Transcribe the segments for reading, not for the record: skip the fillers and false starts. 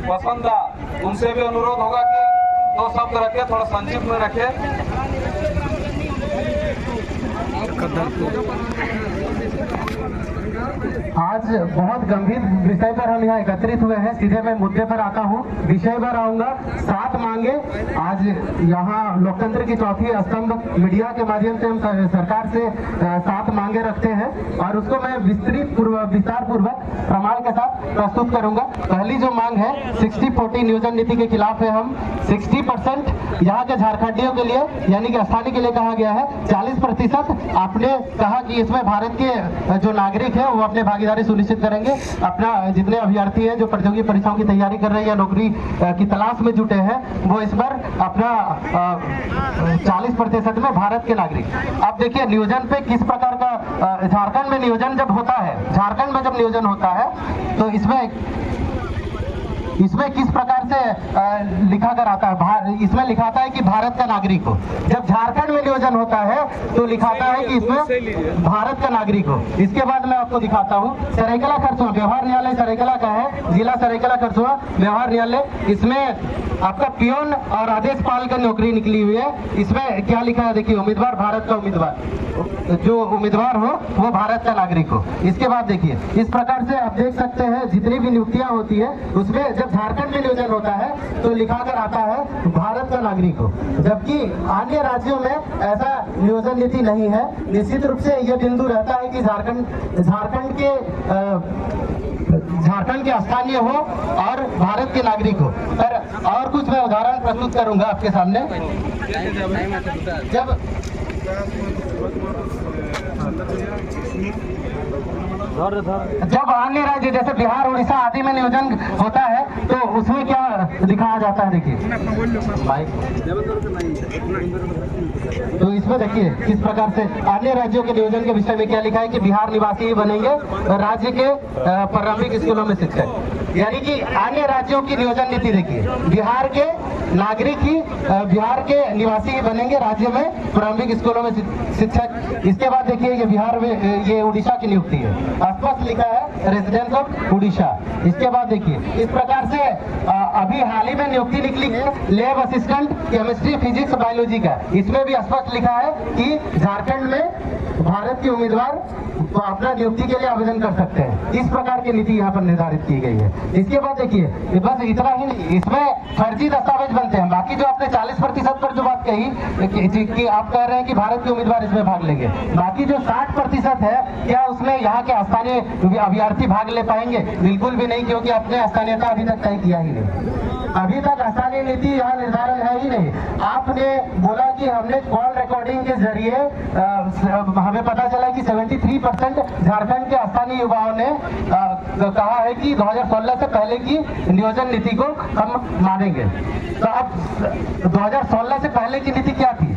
पसंद उनसे भी अनुरोध होगा कि 2 शब्द रखे, थोड़ा संक्षिप्त में रखे। आज बहुत गंभीर विषय पर हम यहाँ एकत्रित हुए हैं। सीधे मैं मुद्दे पर आता हूँ, विषय पर आऊंगा। 7 मांगे आज यहाँ लोकतंत्र की चौथी स्तंभ मीडिया के माध्यम से हम सरकार से 7 मांगे रखते हैं और उसको मैं विस्तार पूर्वक प्रमाण के साथ प्रस्तुत करूंगा। पहली जो मांग है 60-40 नियोजन नीति के खिलाफ है हम। 60% यहाँ के झारखंडियों के लिए यानी कि स्थानीय के लिए कहा गया है। 40% आपने कहा कि इसमें भारत के जो नागरिक है वो अपने भागीदारी सुनिश्चित करेंगे। अपना जितने अभ्यर्थी हैं जो प्रतियोगी परीक्षाओं की तैयारी कर रहे हैं या नौकरी की तलाश में जुटे हैं वो इस पर अपना 40% में भारत के नागरिक। अब देखिए नियोजन पे किस प्रकार का झारखंड में नियोजन जब होता है, झारखंड में जब नियोजन होता है तो इसमें किस प्रकार से लिखा कर आता है। इसमें लिखाता है कि भारत का नागरिक हो। जब झारखंड में नियोजन होता है तो लिखाता है कि इसमें भारत का नागरिक हो। इसके बाद मैं आपको दिखाता हूँ सरायकेला खरसुआ व्यवहार न्यायालय सरायकेला का है, जिला सरायकेला खरसुआ व्यवहार न्यायालय। इसमें आपका पियोन और आदेश पाल का नौकरी निकली हुई है। इसमें क्या लिखा है देखिए, उम्मीदवार भारत का उम्मीदवार, जो उम्मीदवार हो वो भारत का नागरिक हो। इसके बाद देखिए इस प्रकार से आप देख सकते हैं जितनी भी नियुक्तियां होती है उसमें जब झारखंड में नियोजन होता है तो लिखा कर आता है भारत का नागरिक हो, जबकि अन्य राज्यों में ऐसा नियोजन नीति नहीं है। निश्चित रूप से यह बिंदु रहता है कि झारखंड के स्थानीय हो और भारत के नागरिक हो। और कुछ मैं उदाहरण प्रस्तुत करूंगा आपके सामने। जब अन्य राज्य जैसे बिहार, उड़ीसा आदि में नियोजन होता है तो उसमें क्या दिखाया जाता है देखिए। तो इसमें देखिए किस प्रकार से अन्य राज्यों के नियोजन के विषय में क्या लिखा है कि बिहार निवासी ही बनेंगे राज्य के प्रारंभिक स्कूलों में शिक्षक। यानी कि अन्य राज्यों की नियोजन नीति देखिए, बिहार के नागरिक ही बिहार के निवासी ही बनेंगे राज्य में प्रारंभिक स्कूलों में शिक्षक। इसके बाद देखिए ये बिहार में ये उड़ीसा की नियुक्ति है, स्पष्ट लिखा है रेजिडेंस ऑफ उड़ीसा। इसके बाद देखिए इस प्रकार से अभी हाल ही में नियुक्ति निकली है lab assistant chemistry physics biology का। इसमें भी स्पष्ट लिखा है कि झारखंड में भारत के उम्मीदवार तो अपना नियुक्ति के लिए आवेदन कर सकते हैं। इस प्रकार की नीति यहाँ पर निर्धारित की गई है। इसके बाद देखिए बस इतना ही नहीं, इसमें फर्जी दस्तावेज बनते हैं। बाकी जो आपने 40% पर जो बात कही कि आप कह रहे हैं कि भारत के उम्मीदवार इसमें भाग लेंगे, बाकी जो 60% है क्या उसमें यहाँ के स्थानीय अभ्यर्थी भाग ले पाएंगे? बिल्कुल भी नहीं, क्योंकि अपने स्थानीयता अभी तक तय किया ही नहीं। अभी तक स्थानीय नीति यहाँ निर्धारण है ही नहीं। आपने बोला कि हमने कॉल रिकॉर्डिंग के जरिए हमें पता चला कि 73% झारखंड के स्थानीय युवाओं ने कहा है कि 2016 से पहले की नियोजन नीति को हम मानेंगे। तो अब 2016 से पहले की नीति क्या थी?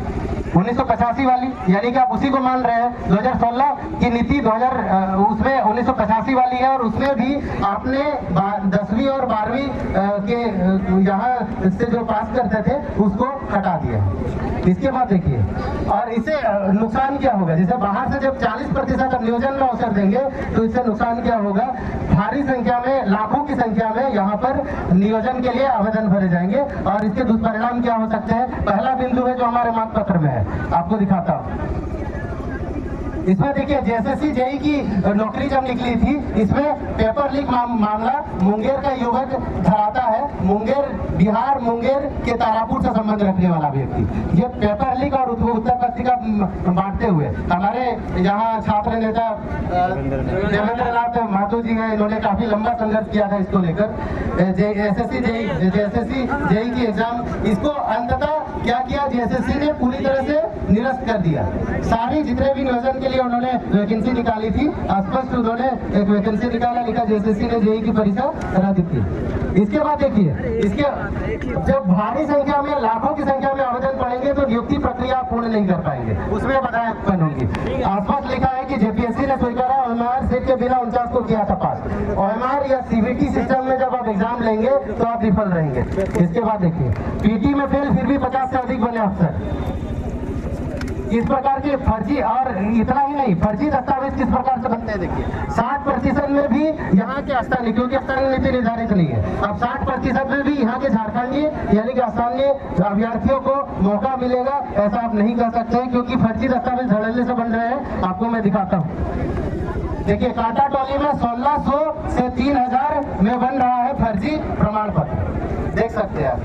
1985 वाली, यानी कि आप उसी को मान रहे हैं। 2016 की नीति उसमें 1985 वाली है और उसमें भी आपने 10वीं और 12वीं के यहाँ से जो पास करते थे उसको हटा दिया। इसके बाद देखिए और इससे नुकसान क्या होगा, जैसे बाहर से जब 40% नियोजन में अवसर देंगे तो इससे नुकसान क्या होगा? भारी संख्या में, लाखों की संख्या में यहाँ पर नियोजन के लिए आवेदन भरे जाएंगे और इसके दुष्परिणाम क्या हो सकते हैं? पहला बिंदु है जो हमारे मांग पत्र में है, आपको दिखाता हूँ। इसमें देखिए जेएसएससी जेईई की नौकरी जब निकली थी इसमें पेपर लीक मामला मुंगेर का युवक धराता है। मुंगेर बिहार, मुंगेर के तारापुर से संबंध रखने वाला व्यक्ति ये पेपर लीक और उत्तर पत्रिका बांटते हुए हमारे यहाँ छात्र नेता देवेंद्र नाथ महतो जी हैं, इन्होंने काफी लंबा संघर्ष किया था इसको लेकर। जेएसएससी जेईई की एग्जाम, इसको अंततः क्या किया जेएसएससी ने? पूरी तरह से निरस्त कर दिया। सारी जितने भी नियोजन के लिए उन्होंने वैकेंसी निकाली थी, स्पष्ट उन्होंने एक वैकेंसी निकाला, लिखा जेएसएससी ने जेईई की परीक्षा रद्द की। इसके बाद देखिए इसके जब भारी संख्या में, लाखों की संख्या में आवेदन पड़ेंगे तो नियुक्ति प्रक्रिया पूर्ण नहीं कर पाएंगे, उसमें बाधाएं उत्पन्न होंगी। स्पष्ट लिखा है कि जेपीएससी ने स्वीकारा ओएमआर सीट के बिना 49 को किया था पास। ओएमआर या सीबीटी सिस्टम में जब आप एग्जाम लेंगे तो आप विफल रहेंगे। इसके बाद देखिए पीटी में फेल फिर भी 50 से अधिक बने अफसर। इस प्रकार के फर्जी, और इतना ही नहीं, फर्जी दस्तावेज किस प्रकार से बनते हैं देखिए। 60% में भी यहाँ के स्थानीय, क्योंकि स्थानीय नीति निर्धारित नहीं है, अब 60% में भी यहाँ के झारखंडी यानी कि स्थानीय अभ्यर्थियों को मौका मिलेगा, ऐसा आप नहीं कर सकते हैं, क्योंकि फर्जी दस्तावेज धड़ल्ले से बन रहे हैं। आपको मैं दिखाता हूँ, देखिए कांटा टोली में 1600 से 3000 में बन रहा है फर्जी प्रमाण पत्र, देख सकते हैं आप।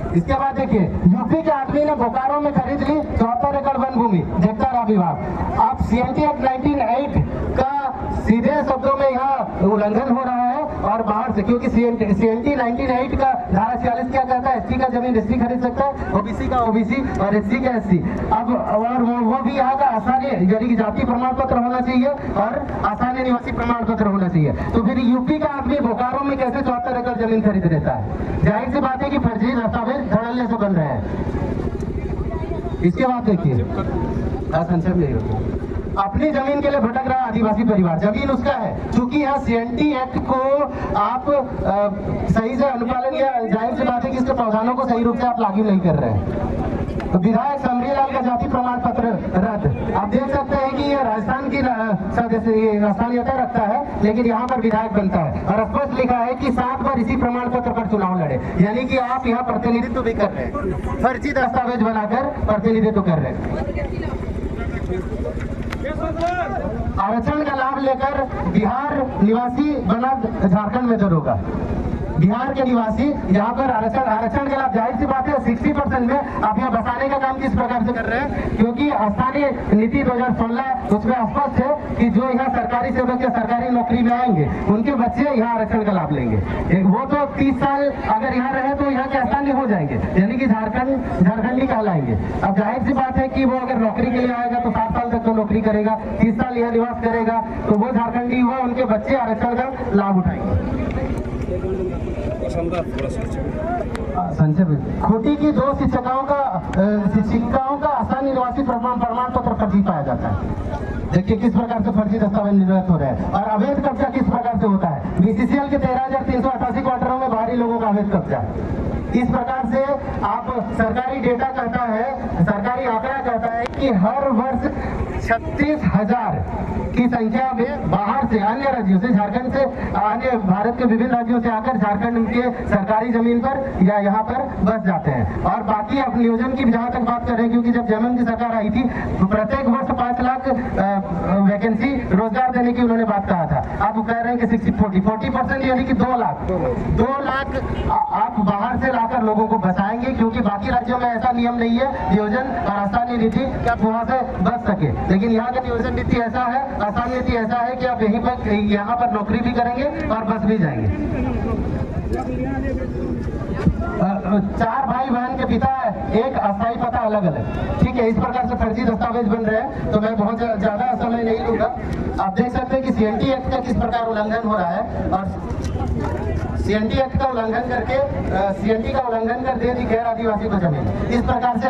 इसके बाद देखिए यूपी के आदमी ने बोकारो में खरीद ली 74 एकड़ वन भूमि, देखता रहा विभाग। अब CNT एक्ट 1908 का सीधे शब्दों में यहाँ उल्लंघन हो रहा है, और बाहर से, क्योंकि CNT 1908 का धारा 46 क्या कहता है, ST का जमीन ST खरीद सकता है, OBC का OBC और SC का SC। अब और वो भी यहाँ का आसानी यानी कि जाति प्रमाण पत्र होना चाहिए और आसानी निवासी प्रमाण पत्र होना चाहिए। तो फिर यूपी का आदमी बोकारो में कैसे 74 एकड़ जमीन खरीद लेता है? जाहिर सी बात है कि फर्जी दस्तावेज धड़ल्ले से बन रहे हैं। इसके बाद देखिए संक्षेप नहीं होता, अपनी जमीन के लिए भटक रहा आदिवासी परिवार, जमीन उसका है, क्योंकि यहाँ CNT एक्ट को आप सही से अनुपालन, या जाहिर सी बात है कि इसके प्रावधानों को सही रूप से आप लागू नहीं कर रहे हैं। तो विधायक समरीलाल का जाति प्रमाण पत्र रद्द। आप देख सकते हैं कि ये राजस्थान की स्थानीयता रखता है, लेकिन यहाँ पर विधायक बनता है, और स्पष्ट लिखा है कि 7 बार इसी प्रमाण पत्र पर चुनाव लड़े, यानी कि आप यहाँ प्रतिनिधित्व भी कर रहे हैं, फर्जी दस्तावेज बनाकर प्रतिनिधित्व कर रहे हैं। आरक्षण का लाभ लेकर बिहार निवासी बना झारखंड में दरोगा। बिहार के निवासी यहाँ पर आरक्षण के लाभ, जाहिर सी बात है 60% में आप यहाँ बसाने का काम किस प्रकार से कर रहे हैं, क्योंकि स्थानीय नीति 2016 उसमें स्पष्ट है कि जो यहाँ सरकारी सेवक या सरकारी नौकरी में आएंगे उनके बच्चे यहाँ आरक्षण का लाभ लेंगे। वो तो 30 साल अगर यहाँ रहे तो यहाँ के स्थानीय हो जाएंगे, यानी कि झारखंडी कहलाएंगे। अब जाहिर सी बात है कि वो अगर नौकरी के लिए आएगा तो 7 साल तक तो नौकरी करेगा, 30 साल यहाँ निवास करेगा, तो वो झारखंडी हुआ, उनके बच्चे आरक्षण का लाभ उठाएंगे। संक्षेप, खूंटी की 2 शिक्षिकाओं का आसानी निवासी प्रमाण पत्र फर्जी पाया जाता है। देखिए किस प्रकार से फर्जी दस्तावेज निर्गत हो रहे हैं, और अवैध कब्जा किस प्रकार से होता है। BCCL के 13,388 क्वार्टरों में बाहरी लोगों का अवैध कब्जा। इस प्रकार से आप सरकारी डेटा कहता है, सरकारी आंकड़ा कहता है कि हर वर्ष 36,000 की संख्या में बाहर से, अन्य राज्यों से, झारखंड से, अन्य भारत के विभिन्न राज्यों से आकर झारखंड के सरकारी जमीन पर या यहाँ पर बस जाते हैं। और बाकी अब नियोजन की जहाँ तक बात कर रहे हैं, क्योंकि जब जयमन की सरकार आई थी तो प्रत्येक वर्ष 5 लाख वैकेंसी रोजगार देने की उन्होंने बात कहा था। आप कह रहे हैं कि 40% यानी कि 2 लाख आप बाहर से लाकर लोगों को बसाएंगे, क्योंकि बाकी राज्यों में ऐसा नियम नहीं है नियोजन और आसानी नीति कि आप वहाँ से बच सके, लेकिन यहाँ का नियोजन नीति ऐसा है, आसान नीति ऐसा है कि आप यहीं पर यहाँ पर नौकरी भी करेंगे और बस भी जाएंगे। 4 भाई बहन के पिता, एक अस्थायी पता अलग अलग, ठीक है। इस प्रकार से फर्जी दस्तावेज बन रहे हैं, तो मैं बहुत ज्यादा समय नहीं लूंगा। आप देख सकते हैं कि CNT एक्ट का किस प्रकार उल्लंघन हो रहा है, और CNT एक्ट का उल्लंघन करके CNT का उल्लंघन कर दे दी गैर आदिवासी को जमीन। इस प्रकार से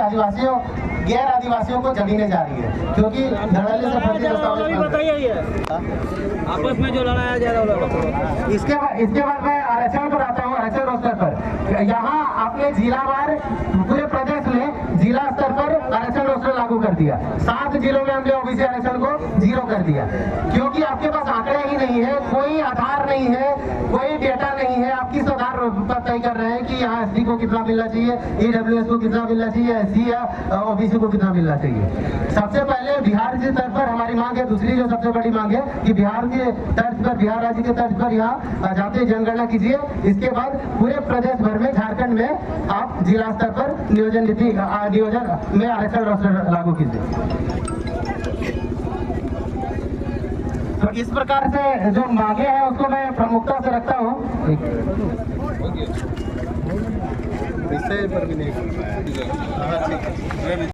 गैर आदिवासियों को जमीनें जा रही है, क्योंकि धड़ल्ले से फर्जी दस्तावेज आपस में जो लड़ाया जा रहा है। इसके बाद मैं आरक्षण पर आता हूँ। आरक्षण रोस्टर पर यहाँ आपने जिलावार पूरे प्रदेश में जिला स्तर पर आरक्षण रोस्टर लागू कर दिया। 7 जिलों में हमने OBC आरक्षण को 0 कर दिया, क्योंकि आपके पास आंकड़े ही नहीं है, कोई आधार नहीं है, कोई डेटा नहीं है। आप किस आधार पर तय कर रहे हैं कि यहाँ ST को कितना मिलना चाहिए, EWS को कितना मिलना चाहिए, SC या OBC को कितना मिलना चाहिए। सबसे पहले बिहार के स्तर पर हमारी मांग है। दूसरी जो सबसे बड़ी मांग है कि बिहार के तर्ज पर, बिहार राज्य के तर्ज पर यहाँ जातीय जनगणना कीजिए। इसके बाद पूरे प्रदेश भर में, झारखंड में आप जिला स्तर पर नियोजन में आरक्षण रोस्टर लागू कीजिए। तो इस प्रकार से जो मांगे हैं उसको मैं प्रमुखता से रखता हूँ। विषय पर भी नहीं,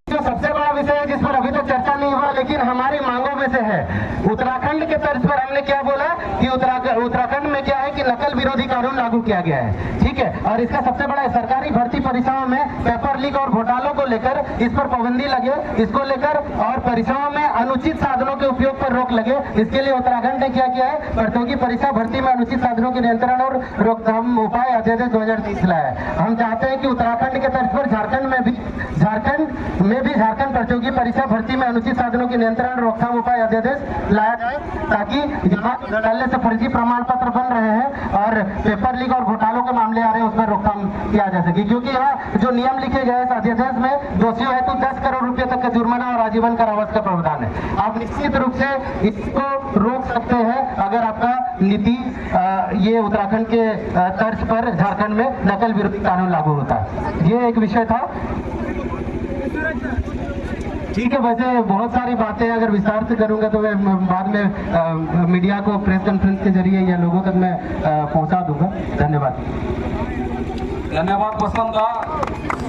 जो सबसे बड़ा विषय है जिस पर अभी तक चर्चा नहीं हुआ, लेकिन हमारी मांगों में में से है। उत्तराखंड के तर्ज पर हमने क्या बोला कि उत्तराखंड में क्या है कि नकल विरोधी कानून लागू किया गया है, ठीक है। और इसका सबसे बड़ा सरकारी भर्ती परीक्षाओं में पेपर लीक और घोटालों को लेकर इस पर पाबंदी लगे, इसको लेकर और परीक्षाओं में अनुचित साधनों के उपयोग पर रोक लगे। इसके लिए उत्तराखंड ने क्या किया है, प्रतियोगी परीक्षा भर्ती में अनुचित साधनों के नियंत्रण और रोकथाम उपाय अध्यादेश 2030 लाया है। हम चाहते हैं कि उत्तराखंड के तर्ज पर झारखंड में भी झारखंड प्रतियोगी परीक्षा भर्ती में अनुचित साधनों के नियंत्रण और रोकथाम उपाय अध्यादेश लाया जाए, ताकि यहाँ घोटाले से फर्जी प्रमाण पत्र बन रहे हैं और पेपर लीक और घोटालों के मामले आ रहे हैं, उस पर रोकथाम किया जा सके। क्योंकि यहाँ जो नियम लिखे गए इस अध्यादेश में दोषियों हेतु 10 करोड़ रुपए तक का जुर्माना और आजीवन कारावास का प्रावधान है। आप निश्चित रूप से इसको रोक सकते हैं अगर आपका नीति ये उत्तराखंड के तर्ज पर झारखंड में नकल विरोधी कानून लागू होता है। ये एक विषय था, ठीक है। वैसे बहुत सारी बातें अगर विस्तार से करूंगा तो मैं बाद में मीडिया को प्रेस कॉन्फ्रेंस के जरिए या लोगों तक मैं पहुंचा दूंगा। धन्यवाद। धन्यवाद बसंत दा।